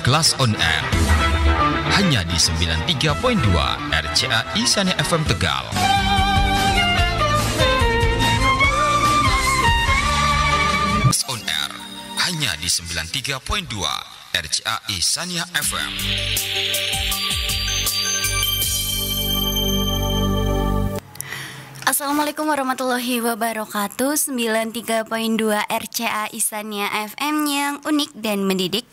Kelas on Air hanya di 93.2 RCA Isania FM Tegal. Kelas on Air hanya di 93.2 RCA Isania FM. Assalamualaikum warahmatullahi wabarakatuh. 93.2 RCA Isania FM yang unik dan mendidik.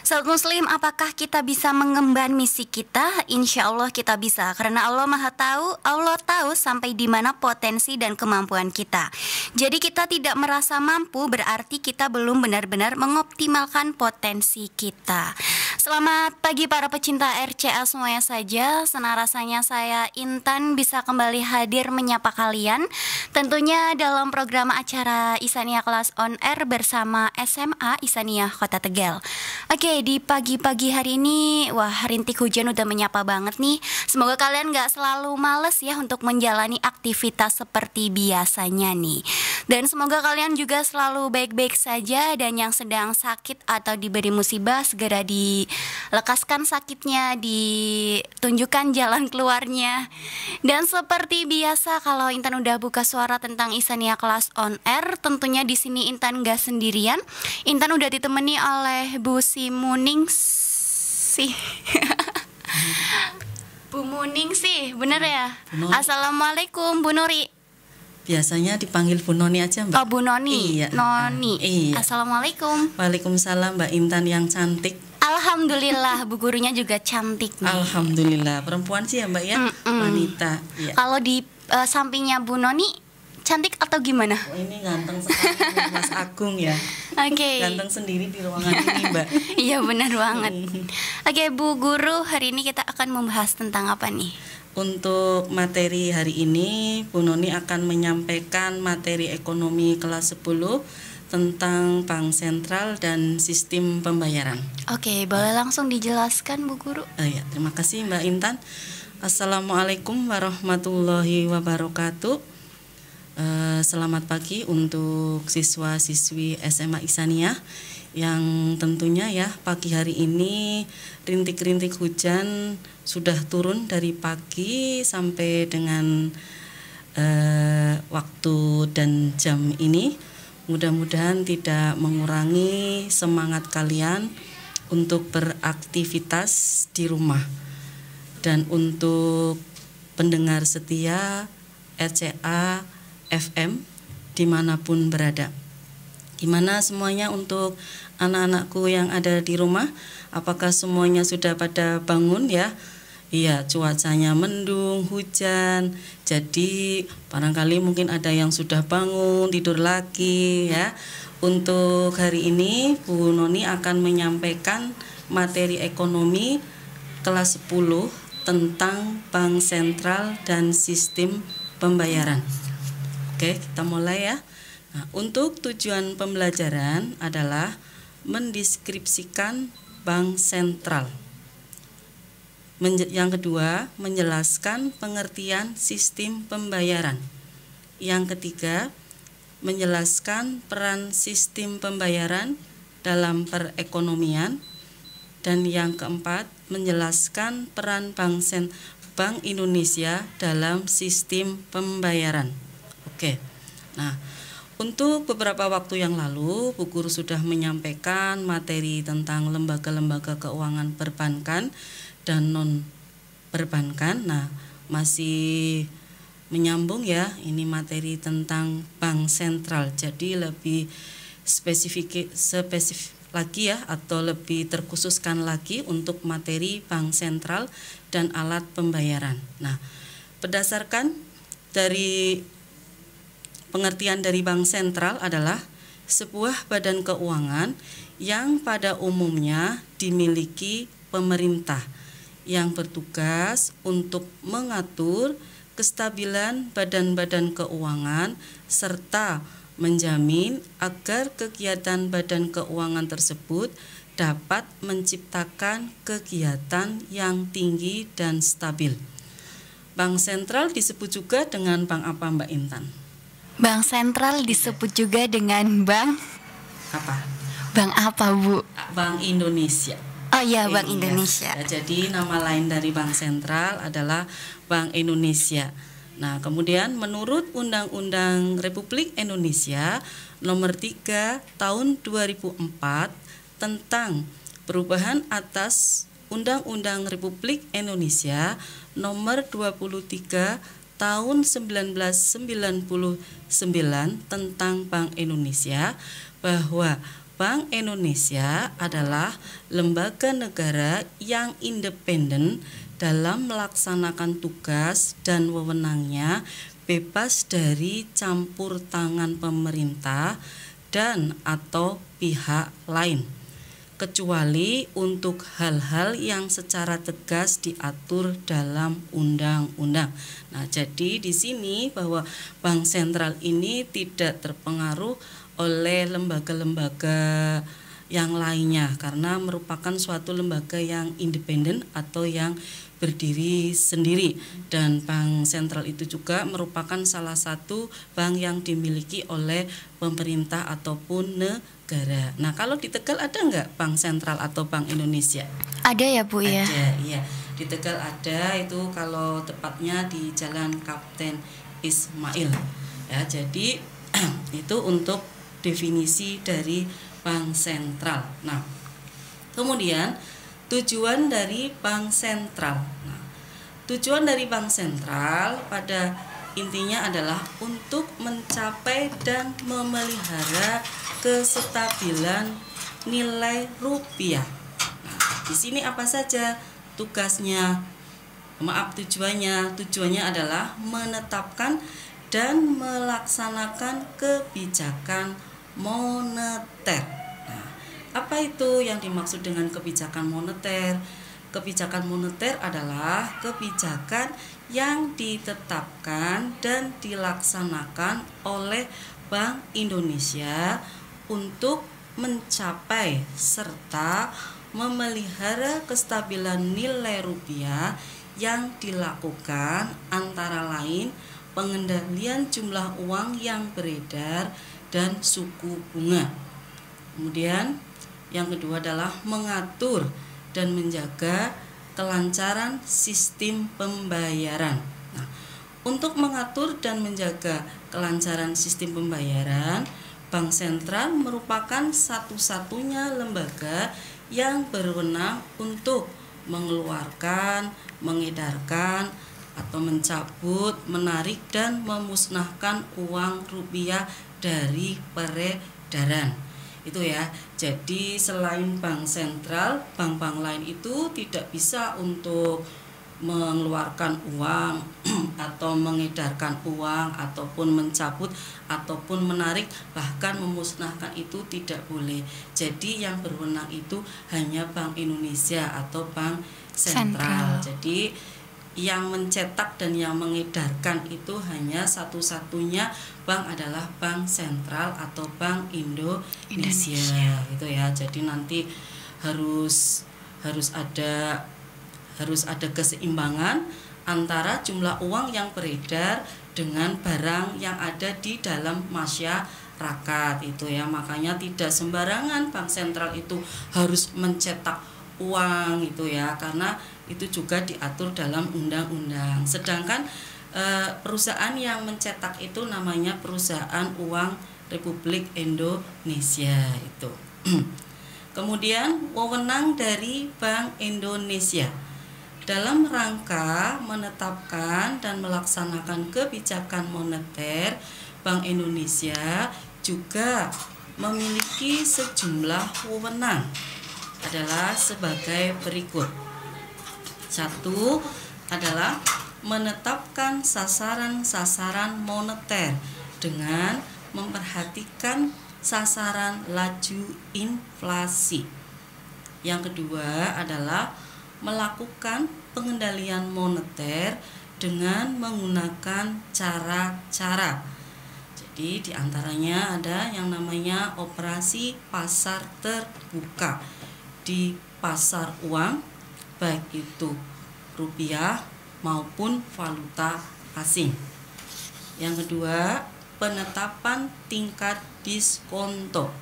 Sahabat Muslim, apakah kita bisa mengemban misi kita? Insya Allah kita bisa, karena Allah Maha Tahu. Allah tahu sampai di mana potensi dan kemampuan kita. Jadi kita tidak merasa mampu, berarti kita belum benar-benar mengoptimalkan potensi kita. Selamat pagi para pecinta RCA semuanya saja. Senang rasanya saya Intan bisa kembali hadir menyapa kalian, tentunya dalam program acara Isania Kelas on Air bersama SMA Isania Kota Tegal. Oke, di pagi-pagi hari ini, wah, rintik hujan udah menyapa banget nih. Semoga kalian gak selalu males ya untuk menjalani aktivitas seperti biasanya nih. Dan semoga kalian juga selalu baik-baik saja, dan yang sedang sakit atau diberi musibah segera dilekaskan sakitnya, ditunjukkan jalan keluarnya. Dan seperti biasa, kalau Intan udah buka suara tentang Isania Kelas on Air, tentunya di sini Intan gak sendirian. Intan udah ditemani oleh Bu Simuning sih. Bu Muning sih, bener ya? Assalamualaikum Bu Nuri. Biasanya dipanggil Bu Noni aja, Mbak. Oh, Bu Noni. Iya. Noni. Iya. Assalamualaikum. Waalaikumsalam, Mbak Intan yang cantik. Alhamdulillah, Bu gurunya juga cantik nih. Alhamdulillah, perempuan sih ya, Mbak ya. Wanita. Iya. Kalau di sampingnya Bu Noni cantik atau gimana? Oh, ini ganteng sekali Mas Agung ya. Oke. Ganteng sendiri di ruangan ini, Mbak. Iya, benar banget. Oke, Bu Guru, hari ini kita akan membahas tentang apa nih? Untuk materi hari ini, Bu Noni akan menyampaikan materi ekonomi kelas 10 tentang bank sentral dan sistem pembayaran. Oke, boleh langsung dijelaskan Bu Guru? Ya, terima kasih Mbak Intan. Assalamualaikum warahmatullahi wabarakatuh. Selamat pagi untuk siswa-siswi SMA Isania yang tentunya ya pagi hari ini rintik-rintik hujan sudah turun dari pagi sampai dengan waktu dan jam ini. Mudah-mudahan tidak mengurangi semangat kalian untuk beraktivitas di rumah. Dan untuk pendengar setia RCA FM dimanapun berada. Gimana semuanya untuk anak-anakku yang ada di rumah? Apakah semuanya sudah pada bangun ya? Iya, cuacanya mendung, hujan. Jadi barangkali mungkin ada yang sudah bangun, tidur lagi ya. Untuk hari ini Bu Noni akan menyampaikan materi ekonomi kelas 10 tentang bank sentral dan sistem pembayaran. Oke, kita mulai ya. Nah, untuk tujuan pembelajaran adalah mendeskripsikan bank sentral. Yang kedua, menjelaskan pengertian sistem pembayaran. Yang ketiga, menjelaskan peran sistem pembayaran dalam perekonomian. Dan yang keempat, menjelaskan peran Bank Indonesia dalam sistem pembayaran. Oke, nah untuk beberapa waktu yang lalu Bu Guru sudah menyampaikan materi tentang lembaga-lembaga keuangan perbankan dan non perbankan. Nah, masih menyambung ya, ini materi tentang bank sentral. Jadi lebih spesifik lagi ya, atau lebih terkhususkan lagi untuk materi bank sentral dan alat pembayaran. Nah, berdasarkan dari pengertian dari bank sentral adalah sebuah badan keuangan yang pada umumnya dimiliki pemerintah yang bertugas untuk mengatur kestabilan badan-badan keuangan serta menjamin agar kegiatan badan keuangan tersebut dapat menciptakan kegiatan yang tinggi dan stabil. Bank sentral disebut juga dengan bank apa, Mbak Intan? Bank sentral disebut juga dengan bank apa? Bank apa, Bu? Bank Indonesia. Oh iya, Bank Indonesia. Ya, jadi nama lain dari Bank Sentral adalah Bank Indonesia. Nah, kemudian menurut Undang-Undang Republik Indonesia Nomor 3 Tahun 2004 tentang perubahan atas Undang-Undang Republik Indonesia Nomor 23 Tahun 1999 tentang Bank Indonesia, bahwa Bank Indonesia adalah lembaga negara yang independen dalam melaksanakan tugas dan wewenangnya, bebas dari campur tangan pemerintah dan atau pihak lain, kecuali untuk hal-hal yang secara tegas diatur dalam undang-undang. Nah, jadi di sini bahwa Bank Sentral ini tidak terpengaruh oleh lembaga-lembaga yang lainnya karena merupakan suatu lembaga yang independen atau yang berdiri sendiri, dan Bank Sentral itu juga merupakan salah satu bank yang dimiliki oleh pemerintah ataupun negara. Nah, kalau di Tegal ada nggak Bank Sentral atau Bank Indonesia? Ada ya Bu ya? Ada, iya. Di Tegal ada, itu kalau tepatnya di Jalan Kapten Ismail. Ya, jadi itu untuk definisi dari Bank Sentral. Nah, kemudian tujuan dari Bank Sentral. Nah, tujuan dari Bank Sentral pada intinya adalah untuk mencapai dan memelihara kestabilan nilai rupiah. Nah, di sini apa saja tugasnya? Tujuannya. Tujuannya adalah menetapkan dan melaksanakan kebijakan moneter. Nah, apa itu yang dimaksud dengan kebijakan moneter? Kebijakan moneter adalah kebijakan yang ditetapkan dan dilaksanakan oleh Bank Indonesia untuk mencapai serta memelihara kestabilan nilai rupiah yang dilakukan antara lain pengendalian jumlah uang yang beredar dan suku bunga. Kemudian yang kedua adalah mengatur dan menjaga kelancaran sistem pembayaran. Nah, untuk mengatur dan menjaga kelancaran sistem pembayaran, Bank Sentral merupakan satu-satunya lembaga yang berwenang untuk mengeluarkan, mengedarkan, atau mencabut, menarik, dan memusnahkan uang rupiah dari peredaran. Itu ya. Jadi selain Bank Sentral, bank-bank lain itu tidak bisa untuk mengeluarkan uang atau mengedarkan uang ataupun mencabut ataupun menarik, bahkan memusnahkan itu tidak boleh. Jadi yang berwenang itu hanya Bank Indonesia atau Bank Sentral. Jadi yang mencetak dan yang mengedarkan itu hanya satu-satunya bank adalah Bank Sentral atau Bank Indonesia. Gitu ya. Jadi nanti harus ada keseimbangan antara jumlah uang yang beredar dengan barang yang ada di dalam masyarakat itu ya. Makanya tidak sembarangan Bank Sentral itu harus mencetak uang itu ya, karena itu juga diatur dalam undang-undang. Sedangkan perusahaan yang mencetak itu namanya Perusahaan Uang Republik Indonesia itu. Kemudian wewenang dari Bank Indonesia dalam rangka menetapkan dan melaksanakan kebijakan moneter, Bank Indonesia juga memiliki sejumlah wewenang adalah sebagai berikut. 1 adalah menetapkan sasaran-sasaran moneter dengan memperhatikan sasaran laju inflasi. Yang kedua adalah melakukan pengendalian moneter dengan menggunakan cara-cara. Jadi diantaranya ada yang namanya operasi pasar terbuka di pasar uang, baik itu rupiah maupun valuta asing. Yang kedua, penetapan tingkat diskonto.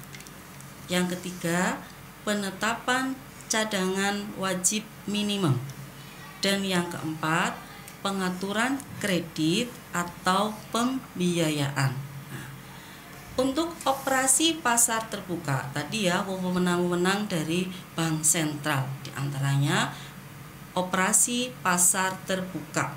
Yang ketiga, penetapan cadangan wajib minimum. Dan yang keempat, pengaturan kredit atau pembiayaan. Nah, untuk operasi pasar terbuka, tadi ya wewenang-wewenang dari Bank Sentral, diantaranya operasi pasar terbuka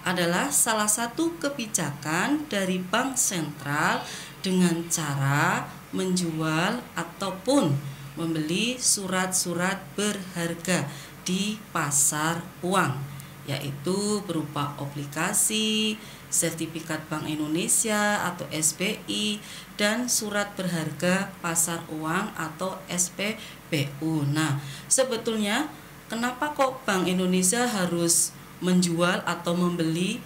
adalah salah satu kebijakan dari Bank Sentral dengan cara menjual ataupun membeli surat-surat berharga di pasar uang, yaitu berupa obligasi, sertifikat Bank Indonesia atau SBI, dan surat berharga pasar uang atau SPBU. Nah, sebetulnya kenapa kok Bank Indonesia harus menjual atau membeli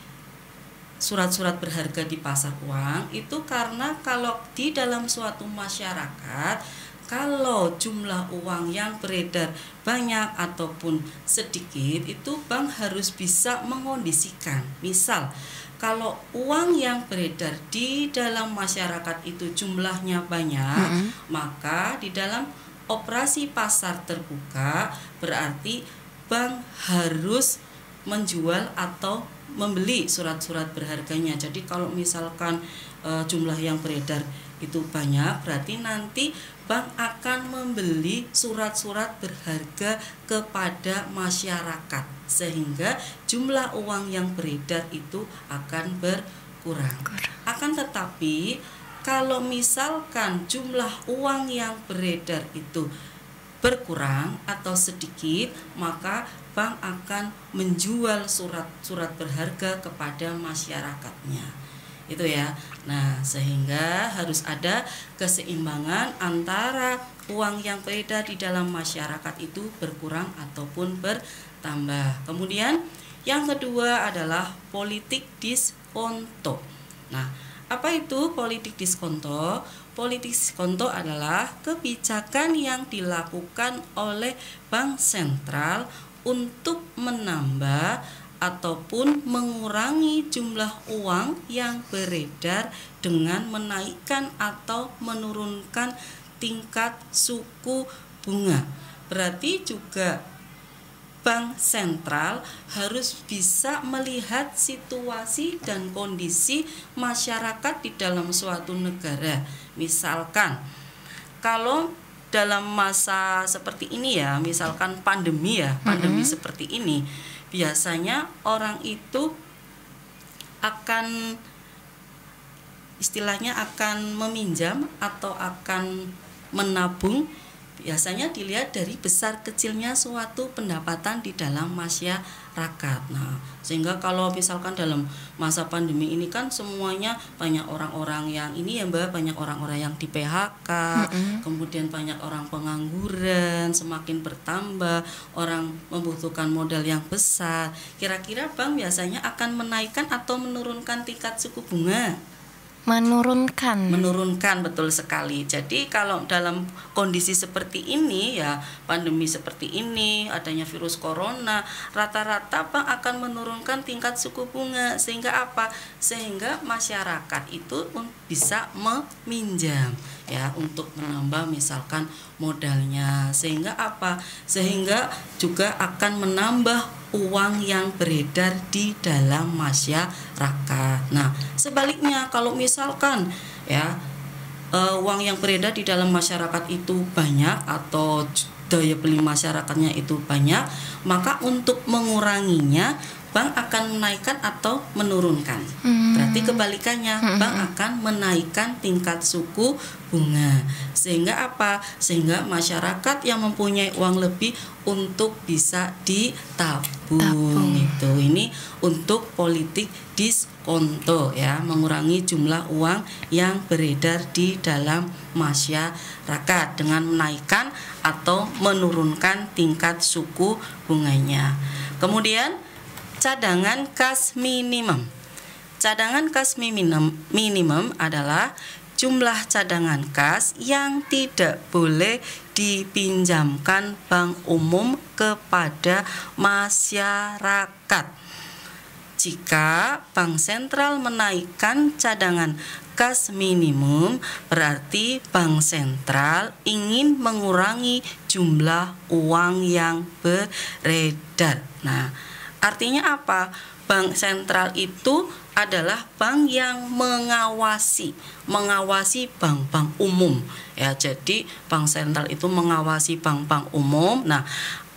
surat-surat berharga di pasar uang? Itu karena kalau di dalam suatu masyarakat, kalau jumlah uang yang beredar banyak ataupun sedikit, itu bank harus bisa mengondisikan. Misal, kalau uang yang beredar di dalam masyarakat itu jumlahnya banyak, maka di dalam operasi pasar terbuka berarti bank harus menjual atau membeli surat-surat berharganya. Jadi kalau misalkan jumlah yang beredar itu banyak, berarti nanti bank akan membeli surat-surat berharga kepada masyarakat, sehingga jumlah uang yang beredar itu akan berkurang. Akan tetapi kalau misalkan jumlah uang yang beredar itu berkurang atau sedikit, maka bank akan menjual surat-surat berharga kepada masyarakatnya. Itu ya. Nah, sehingga harus ada keseimbangan antara uang yang beredar di dalam masyarakat itu berkurang ataupun bertambah. Kemudian yang kedua adalah politik diskonto. Nah, apa itu politik diskonto? Politik diskonto adalah kebijakan yang dilakukan oleh Bank Sentral untuk menambah ataupun mengurangi jumlah uang yang beredar dengan menaikkan atau menurunkan tingkat suku bunga. Berarti juga Bank Sentral harus bisa melihat situasi dan kondisi masyarakat di dalam suatu negara. Misalkan kalau dalam masa seperti ini ya, misalkan pandemi seperti ini, biasanya orang itu akan istilahnya akan meminjam atau akan menabung, biasanya dilihat dari besar kecilnya suatu pendapatan di dalam masyarakat. Nah, sehingga kalau misalkan dalam masa pandemi ini kan semuanya banyak orang-orang yang ini ya Mbak, banyak orang-orang yang di PHK, kemudian banyak orang pengangguran, semakin bertambah, orang membutuhkan modal yang besar. Kira-kira bank biasanya akan menaikkan atau menurunkan tingkat suku bunga? Menurunkan, betul sekali. Jadi kalau dalam kondisi seperti ini ya, pandemi seperti ini, adanya virus corona, rata-rata bank akan menurunkan tingkat suku bunga. Sehingga apa? Sehingga masyarakat itu bisa meminjam ya untuk menambah misalkan modalnya. Sehingga apa? Sehingga juga akan menambah uang yang beredar di dalam masyarakat. Nah, sebaliknya kalau misalkan ya uang yang beredar di dalam masyarakat itu banyak atau daya beli masyarakatnya itu banyak, maka untuk menguranginya bank akan menaikkan atau menurunkan. Berarti kebalikannya, bank akan menaikkan tingkat suku bunga. Sehingga apa? Sehingga masyarakat yang mempunyai uang lebih untuk bisa ditabung. Itu ini untuk politik diskonto ya, mengurangi jumlah uang yang beredar di dalam masyarakat dengan menaikkan atau menurunkan tingkat suku bunganya. Kemudian cadangan kas minimum. Cadangan kas minimum adalah jumlah cadangan kas yang tidak boleh dipinjamkan bank umum kepada masyarakat. Jika Bank Sentral menaikkan cadangan kas minimum, berarti Bank Sentral ingin mengurangi jumlah uang yang beredar. Nah, artinya apa? Bank Sentral itu adalah bank yang mengawasi bank-bank umum. Ya, jadi Bank Sentral itu mengawasi bank-bank umum. Nah,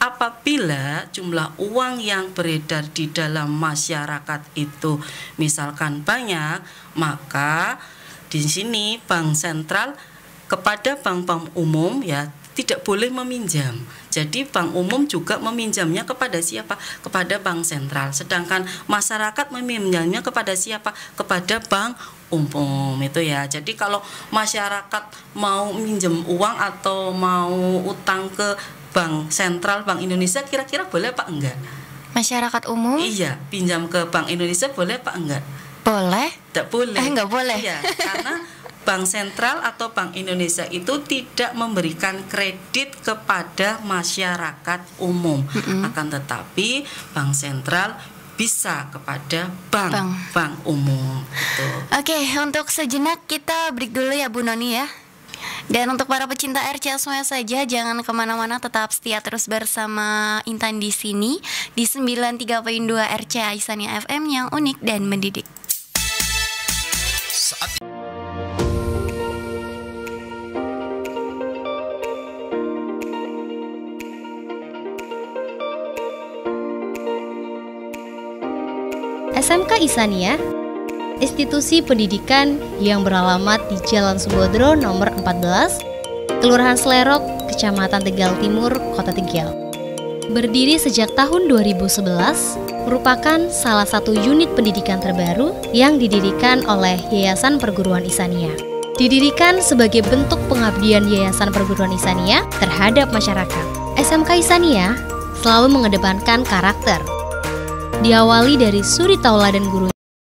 apabila jumlah uang yang beredar di dalam masyarakat itu misalkan banyak, maka di sini Bank Sentral kepada bank-bank umum ya tidak boleh meminjam. Jadi bank umum juga meminjamnya kepada siapa? Kepada Bank Sentral. Sedangkan masyarakat meminjamnya kepada siapa? Kepada bank umum itu ya. Jadi kalau masyarakat mau minjem uang atau mau utang ke Bank Sentral, Bank Indonesia, kira-kira boleh apa enggak? Masyarakat umum? Iya, pinjam ke Bank Indonesia boleh apa enggak? Boleh? Tidak boleh. Enggak boleh. Iya, karena Bank Sentral atau Bank Indonesia itu tidak memberikan kredit kepada masyarakat umum. Akan tetapi Bank Sentral bisa kepada bank umum. Gitu. Oke, untuk sejenak kita break dulu ya Bu Noni ya. Dan untuk para pecinta RCA semuanya saja, jangan kemana-mana, tetap setia terus bersama Intan di sini di 93.2 RCA Isania FM yang unik dan mendidik. Saat SMK Isania, institusi pendidikan yang beralamat di Jalan Subodro nomor 14, Kelurahan Selerok, Kecamatan Tegal Timur, Kota Tegal. Berdiri sejak tahun 2011, merupakan salah satu unit pendidikan terbaru yang didirikan oleh Yayasan Perguruan Isania. Didirikan sebagai bentuk pengabdian Yayasan Perguruan Isania terhadap masyarakat. SMK Isania selalu mengedepankan karakter. Diawali dari suri tauladan guru